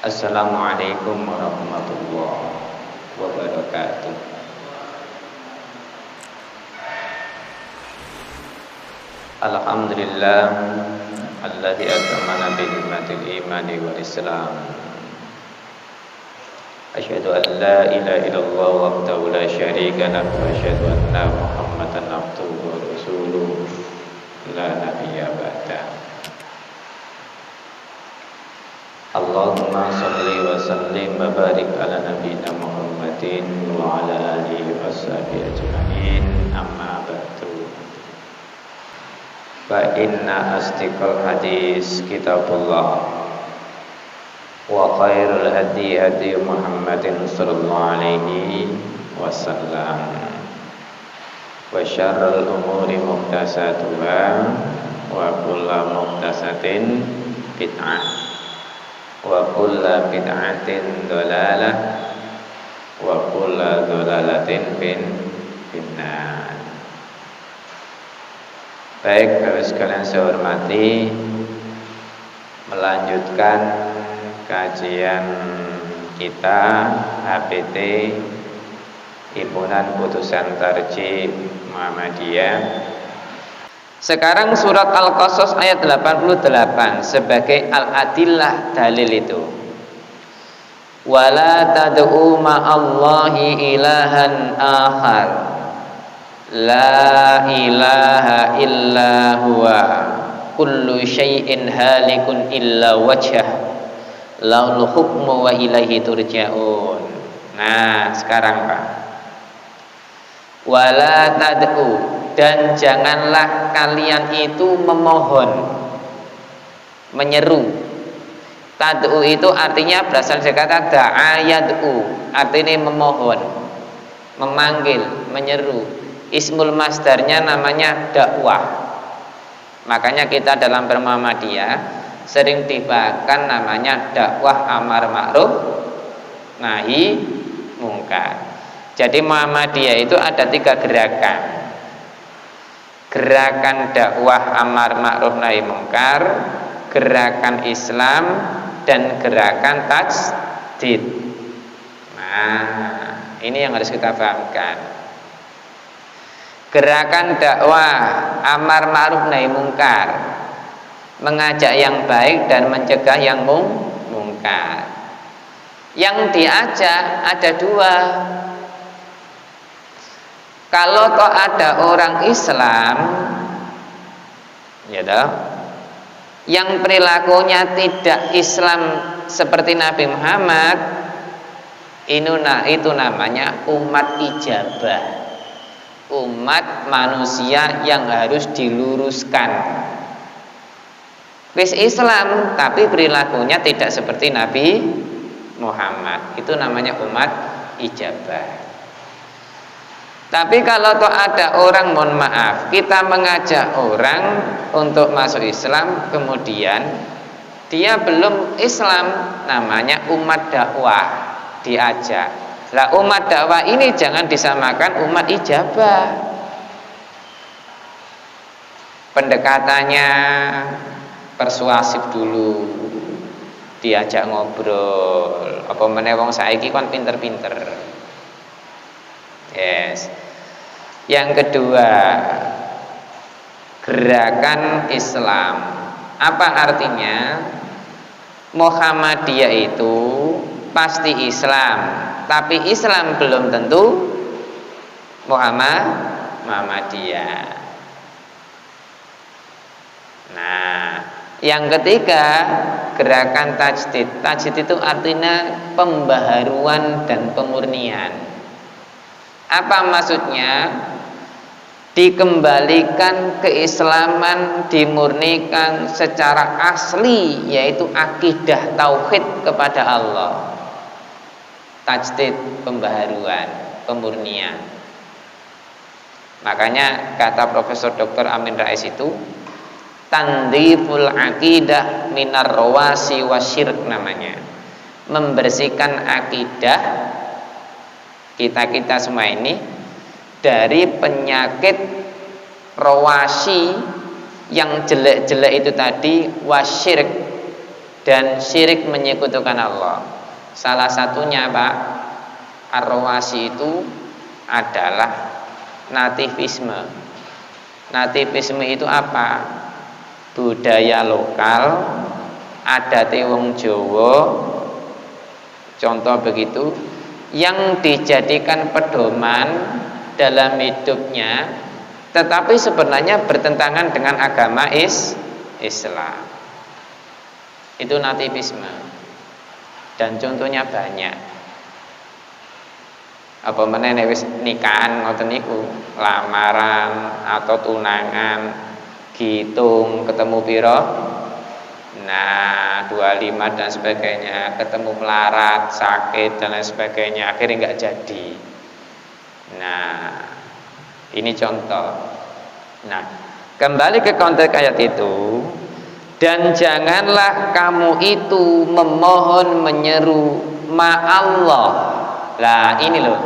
Assalamualaikum warahmatullahi wabarakatuh. Alhamdulillah alladzi atamana bi ni'matil imani wal islam. Asyhadu an la ilaha illallah wahdahu la syarika lahu wa asyhadu anna Muhammadan abduhu wa rasuluh la nabiyya ba'da. Allahumma shalli wa sallim wa barik ala nabiyyina Muhammadin wa ala alihi washabihi ajma'in. Amma ba'du. Fa inna asdiqal hadis kitabullah wa khairul hadi hadi Muhammadin sallallahu alaihi wasallam wa syarrul umuri muhdatsatuha wa kullu muhdatsatin bid'ah wa kullu bid'atin dhalalah wa kullu dhalalatin finnar. Baik, Bapak sekalian saya hormati, melanjutkan kajian kita HPT Himpunan Putusan Tarjih Muhammadiyah. Sekarang surat Al-Qasas ayat 88 sebagai al-adillah dalil itu. Wala tad'u ma'allahi ilahan akhar la ilaha illa huwa kullu syai'in halikun illa wajhah laul hukmu wa ilaihi turja'un. Nah, sekarang Pak, wala tad'u, dan janganlah kalian itu memohon, menyeru. Tad'u itu artinya berasal dari kata da'a yad'u, artinya memohon, memanggil, menyeru. Ismul masdarnya namanya dakwah. Makanya kita dalam bermuhammadiyah sering dibahkan namanya dakwah amar ma'ruf nahi mungkar. Jadi Muhammadiyah itu ada 3 gerakan. Gerakan dakwah amar ma'ruf nahi mungkar, gerakan Islam, dan gerakan tajdid. Nah, ini yang harus kita pahamkan. Gerakan dakwah amar ma'ruf nahi mungkar, mengajak yang baik dan mencegah yang mungkar. Yang diajak ada 2. Kalau toh ada orang Islam, ya toh, yang perilakunya tidak Islam seperti Nabi Muhammad, itu namanya umat ijabah, umat manusia yang harus diluruskan. Wis Islam tapi perilakunya tidak seperti Nabi Muhammad, itu namanya umat ijabah. Tapi kalau toh ada orang, mohon maaf, kita mengajak orang untuk masuk Islam, kemudian dia belum Islam, namanya umat dakwah, diajak. Lah umat dakwah ini jangan disamakan umat ijabah. Pendekatannya persuasif dulu, diajak ngobrol. Apa meneh wong saiki kon pinter-pinter. Yes. Yang kedua, gerakan Islam. Apa artinya? Muhammadiyah itu pasti Islam, tapi Islam belum tentu Muhammadiyah. Nah, yang ketiga, gerakan tajdid. Tajdid itu artinya pembaharuan dan pemurnian. Apa maksudnya? Dikembalikan keislaman, dimurnikan secara asli, yaitu akidah tauhid kepada Allah. Tajdid, pembaharuan, pemurnian. Makanya kata Profesor Dr. Amin Rais itu tandhiful aqidah minar rawasi wasyirk namanya. Membersihkan akidah kita semua ini dari penyakit rawasi yang jelek-jelek itu tadi, wasyirik, dan syirik menyekutukan Allah. Salah satunya Pak, ar-rawasi itu adalah nativisme. Nativisme itu apa? Budaya lokal, adat wong Jawa, contoh begitu, yang dijadikan pedoman dalam hidupnya, tetapi sebenarnya bertentangan dengan agama Islam. Itu nativisme. Dan contohnya banyak. Apa meneh wis nikahan ngoten niku, lamaran atau tunangan, gitung ketemu piro? Nah, 25 dan sebagainya, ketemu melarat, sakit dan lain sebagainya, akhirnya nggak jadi. Nah, ini contoh. Nah, kembali ke konteks ayat itu, dan janganlah kamu itu memohon menyeru ma'allah. Lah ini loh,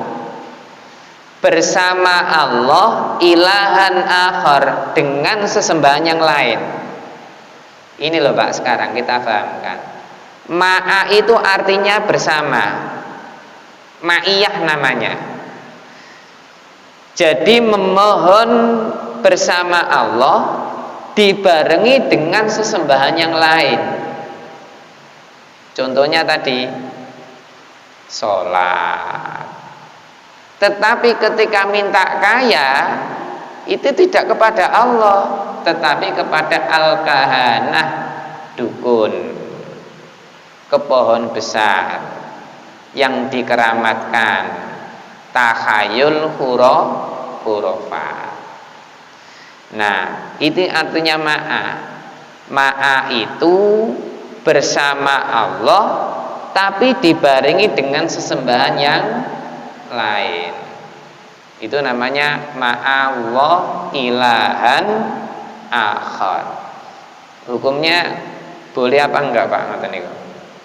bersama Allah ilahan akhar, dengan sesembahan yang lain. Ini loh Pak, sekarang kita pahamkan. Ma'a itu artinya bersama, ma'iyah namanya. Jadi memohon bersama Allah dibarengi dengan sesembahan yang lain. Contohnya tadi sholat. Tetapi ketika minta kaya itu tidak kepada Allah, tetapi kepada al-kahanah, dukun, ke pohon besar yang dikeramatkan, takhayul hurufat. Nah, itu artinya ma'a. Ma'a itu bersama Allah, tapi dibarengi dengan sesembahan yang lain. Itu namanya ma'allah ilahan akhar. Hukumnya boleh apa enggak Pak? Ngoten niku.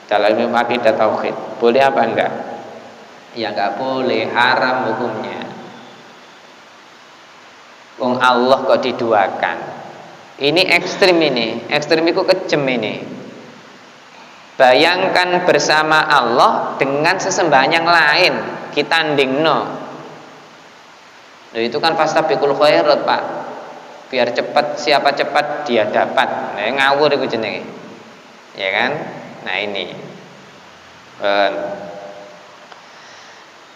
Dalam ilmu akidah tauhid, boleh apa enggak? Ya enggak boleh, haram hukumnya. Wong Allah kok diduakan. Ini ekstrim ini. Ekstrim itu kejem ini. Bayangkan bersama Allah dengan sesembahan yang lain, kita ndingno. Itu kan fastabiqul khairat Pak. Biar cepat, siapa cepat dia dapat. Nah, ngawur itu jenenge. Ya kan? Nah ini.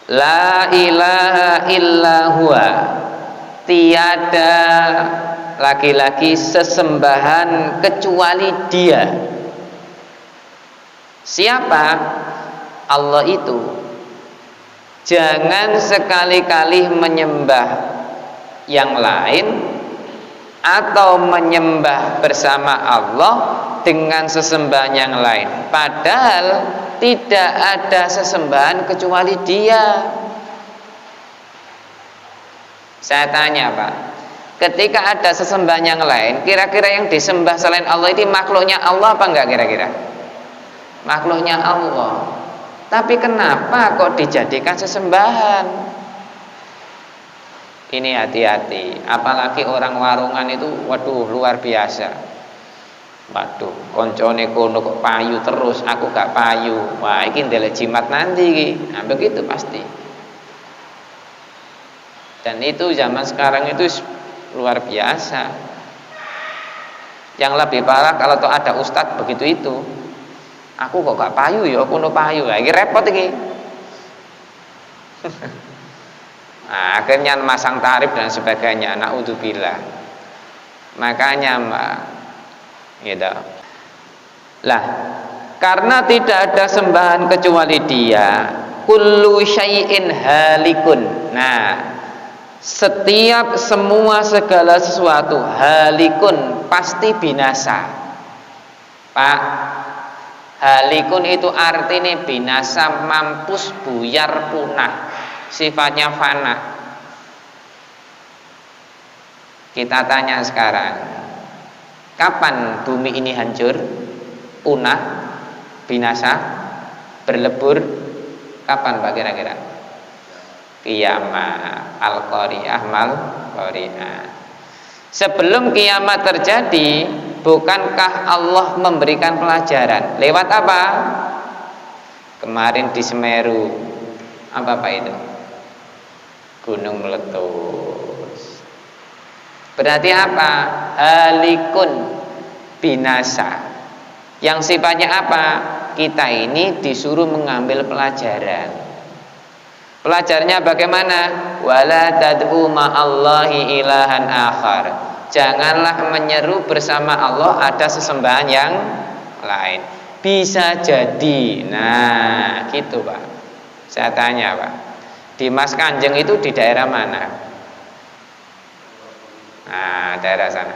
La ilaha illa huwa. Tiada laki-laki sesembahan kecuali Dia. Siapa? Allah itu. Jangan sekali-kali menyembah yang lain atau menyembah bersama Allah dengan sesembahan yang lain. Padahal tidak ada sesembahan kecuali Dia. Saya tanya Pak, ketika ada sesembahan yang lain, kira-kira yang disembah selain Allah itu makhluknya Allah apa enggak kira-kira? Makhluknya Allah. Tapi kenapa kok dijadikan sesembahan? Ini hati-hati. Apalagi orang warungan itu, waduh luar biasa. Waduh, koncone kono kok payu terus, aku gak payu. Wah, ini ndelok jimat nanti iki. Nah, begitu pasti. Dan itu zaman sekarang itu luar biasa. Yang lebih parah kalau tuh ada ustadz begitu itu. Aku kok gak payu ya, aku no payu. Ini repot ini. Nah, akhirnya masang tarif dan sebagainya. Na'udzubillah. Makanya Mbak, gitu. Lah, karena tidak ada sembahan kecuali Dia, kullu syai'in halikun. Nah, setiap semua segala sesuatu halikun, pasti binasa. Pak, halikun itu artinya binasa, mampus, buyar, punah, sifatnya fana. Kita tanya sekarang, kapan bumi ini hancur, punah, binasa, berlebur? Kapan Pak kira-kira? Kiamat. Al-Qari'ah mal-Qari'ah. Sebelum kiamat terjadi, bukankah Allah memberikan pelajaran lewat apa? Kemarin di Semeru apa itu? Gunung meletus. Berarti apa? Halikun, binasa. Yang sifatnya apa? Kita ini disuruh mengambil pelajaran. Pelajarannya bagaimana? Wala tad'u ma'allahi ilahan akhar. Janganlah menyeru bersama Allah ada sesembahan yang lain. Bisa jadi. Nah, gitu Pak. Saya tanya Pak, Dimas Kanjeng itu di daerah mana? Nah, daerah sana.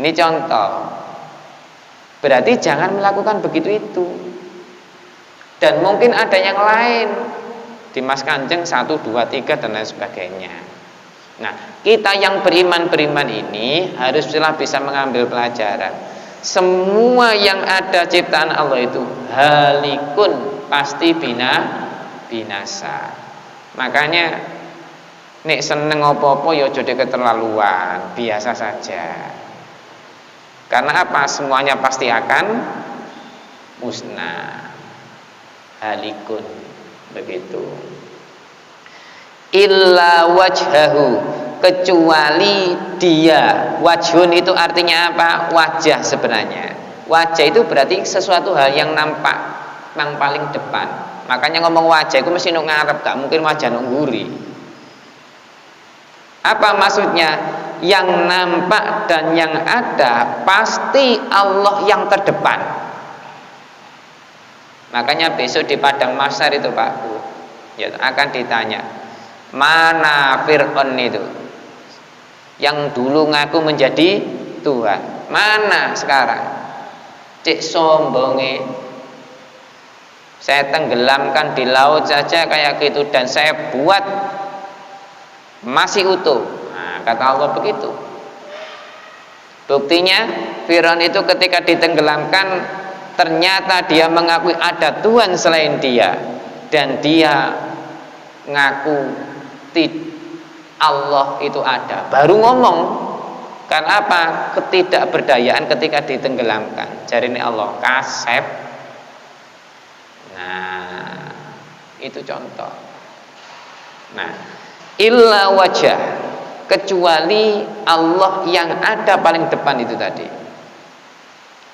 Ini contoh. Berarti jangan melakukan begitu itu. Dan mungkin ada yang lain. Dimas Kanjeng 1, 2, 3 dan lain sebagainya. Nah, kita yang beriman ini haruslah bisa mengambil pelajaran. Semua yang ada ciptaan Allah itu halikun, pasti binasa. Makanya nek seneng apa-apa ya aja keterlaluan, biasa saja. Karena apa? Semuanya pasti akan musnah. Halikun, begitu. Illa wajhahu, kecuali dia. Wajhun itu artinya apa? Wajah sebenarnya. Wajah itu berarti sesuatu hal yang nampak, yang paling depan. Makanya ngomong wajah itu mesti nang ngarep, gak mungkin wajah nang nguri. Apa maksudnya? Yang nampak dan yang ada pasti Allah yang terdepan. Makanya besok di padang mahsyar itu Pak Bu, ya akan ditanya, mana Fir'aun itu yang dulu ngaku menjadi Tuhan, mana sekarang? Cik sombonge, saya tenggelamkan di laut saja kayak gitu dan saya buat masih utuh. Nah, kata Allah begitu. Buktinya Fir'aun itu ketika ditenggelamkan, ternyata dia mengakui ada Tuhan selain dia, dan dia ngaku Allah itu ada, baru ngomong. Karena apa? Ketidakberdayaan ketika ditenggelamkan. Jarine Allah kasep. Nah, itu contoh. Nah, illa wajah, kecuali Allah yang ada paling depan itu tadi.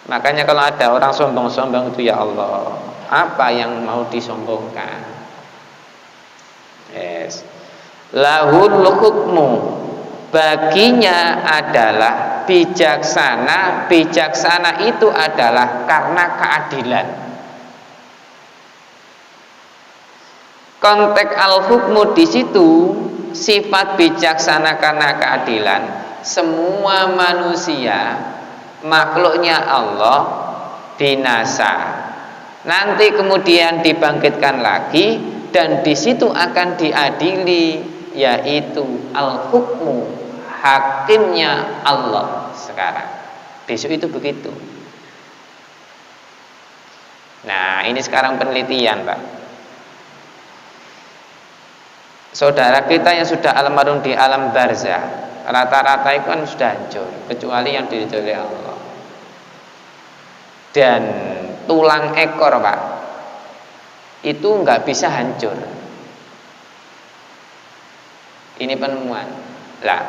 Makanya kalau ada orang sombong-sombong itu, ya Allah, apa yang mau disombongkan? Yes. Lahul hukmu, baginya adalah bijaksana. Bijaksana itu adalah karena keadilan. Konteks al-hukmu di situ sifat bijaksana karena keadilan. Semua manusia, makhluknya Allah binasa, nanti kemudian dibangkitkan lagi dan di situ akan diadili, yaitu al-hukmu, hakimnya Allah sekarang. Besok itu begitu. Nah, ini sekarang penelitian Pak. Saudara kita yang sudah almarhum di alam barzah, rata-rata itu kan sudah hancur, kecuali yang diridhoi oleh Allah. Dan tulang ekor Pak, itu nggak bisa hancur. Ini penemuan. Lah,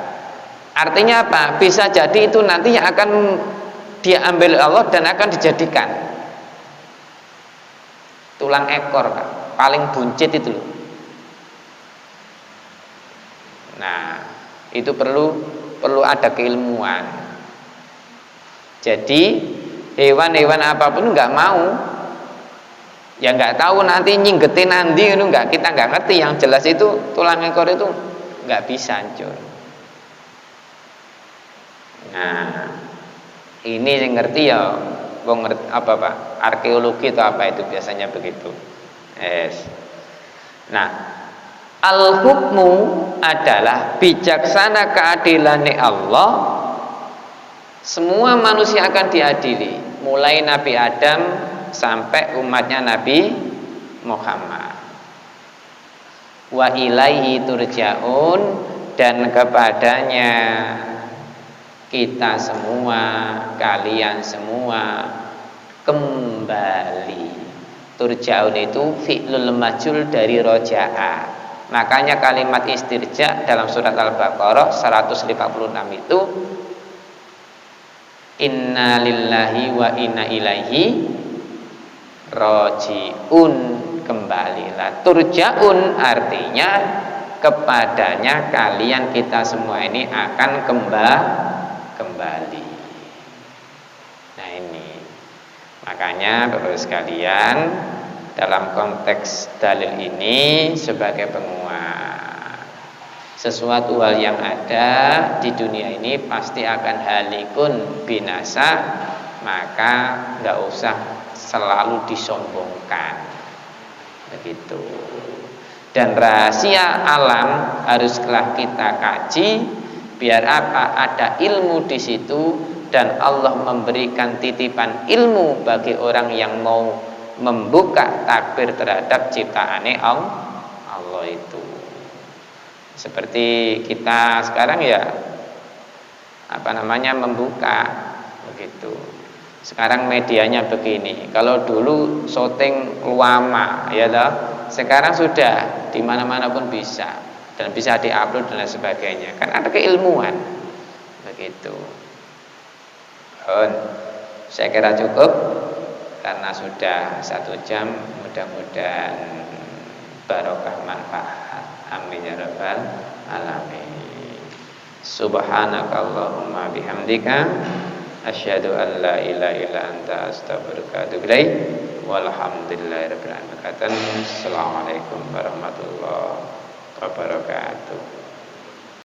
artinya apa? Bisa jadi itu nanti yang akan diambil Allah dan akan dijadikan tulang ekor Pak, paling buncit itu loh. Nah, itu perlu ada keilmuan. Jadi hewan-hewan apapun nggak mau, ya nggak tahu nanti nyinggetin nanti itu nggak, kita nggak ngerti. Yang jelas itu tulang ekor itu nggak bisa hancur. Nah, ini yang ngerti ya, apa Pak? Arkeologi atau apa itu biasanya begitu. Yes. Nah, al-hukmu adalah bijaksana keadilannya Allah. Semua manusia akan diadili, mulai Nabi Adam sampai umatnya Nabi Muhammad. Wa ilaihi turja'un, dan kepadanya kita semua, kalian semua kembali. Turja'un itu fi'lul majhul dari roja'a. Makanya kalimat istirja dalam surat Al-Baqarah 156 itu inna lillahi wa inna ilaihi roji'un, kembalilah. Turja'un artinya kepadanya kalian, kita semua ini akan kembali. Nah ini, makanya Bapak sekalian, dalam konteks dalil ini sebagai penguat, sesuatu hal yang ada di dunia ini pasti akan halikun, binasa, maka nggak usah selalu disombongkan, begitu. Dan rahasia alam haruslah kita kaji. Biar apa? Ada ilmu di situ, dan Allah memberikan titipan ilmu bagi orang yang mau membuka takbir terhadap ciptaane Allah itu. Seperti kita sekarang ya, membuka begitu. Sekarang medianya begini. Kalau dulu syuting lama ya toh, sekarang sudah di mana-mana pun bisa, dan bisa diupload dan lain sebagainya. Kan ada keilmuan begitu. Saya kira cukup karena sudah 1 jam. Mudah-mudahan barokah manfaat. Amin ya rabbal alamin. Subhanakallahumma bihamdika asyhadu an la ilaha illa anta astaghfiruka wa atubu ilaik. Walhamdulillahirabbil alamin. Assalamualaikum warahmatullahi wabarakatuh.